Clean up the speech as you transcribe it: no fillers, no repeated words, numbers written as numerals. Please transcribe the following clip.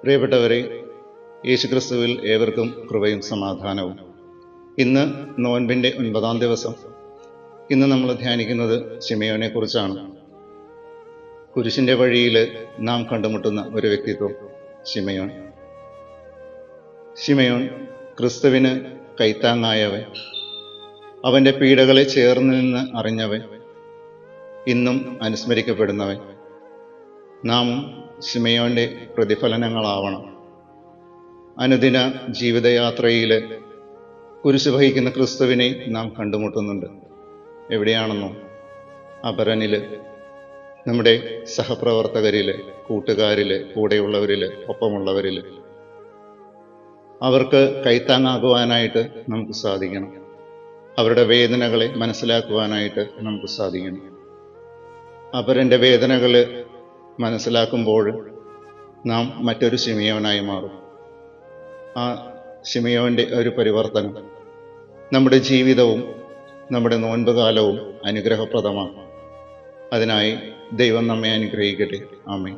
പ്രിയപ്പെട്ടവരെ, യേശുക്രിസ്തുവിൽ ഏവർക്കും കൃപയും സമാധാനവും. ഇന്ന് നോൻപിൻ്റെ 9-ാം ദിവസം. ഇന്ന് നമ്മൾ ധ്യാനിക്കുന്നത് ശിമയോനെ കുറിച്ചാണ്. കുരിശിൻ്റെ വഴിയിൽ നാം കണ്ടുമുട്ടുന്ന ഒരു വ്യക്തിത്വം ശിമയോൻ. ശിമയോൻ ക്രിസ്തുവിന് കൈത്താങ്ങായവൻ, അവൻ്റെ പീഡകളെ ചേർന്ന് നിന്ന് അറിഞ്ഞവൻ, ഇന്നും അനുസ്മരിക്കപ്പെടുന്നവൻ. നാമും ശിമയോന്റെ പ്രതിഫലനങ്ങളാവണം. അനുദിന ജീവിതയാത്രയിൽ കുരിശ് വഹിക്കുന്ന ക്രിസ്തുവിനെ നാം കണ്ടുമുട്ടുന്നുണ്ട്. എവിടെയാണെന്നോ? അപരനിൽ, നമ്മുടെ സഹപ്രവർത്തകരിൽ, കൂട്ടുകാരിൽ, കൂടെയുള്ളവരിൽ, ഒപ്പമുള്ളവരിൽ. അവർക്ക് കൈത്താങ്ങാകുവാനായിട്ട് നമുക്ക് സാധിക്കണം. അവരുടെ വേദനകളെ മനസ്സിലാക്കുവാനായിട്ട് നമുക്ക് സാധിക്കണം. അപരൻ്റെ വേദനകൾ മനസ്സിലാക്കുമ്പോൾ നാം മറ്റൊരു ശിമയോനായി മാറും. ആ ശിമയോന്റെ ഒരു പരിവർത്തനം നമ്മുടെ ജീവിതവും നമ്മുടെ നോൻപ് കാലവും അനുഗ്രഹപ്രദമാണ്. അതിനായി ദൈവം നമ്മെ അനുഗ്രഹിക്കട്ടെ. ആമേൻ.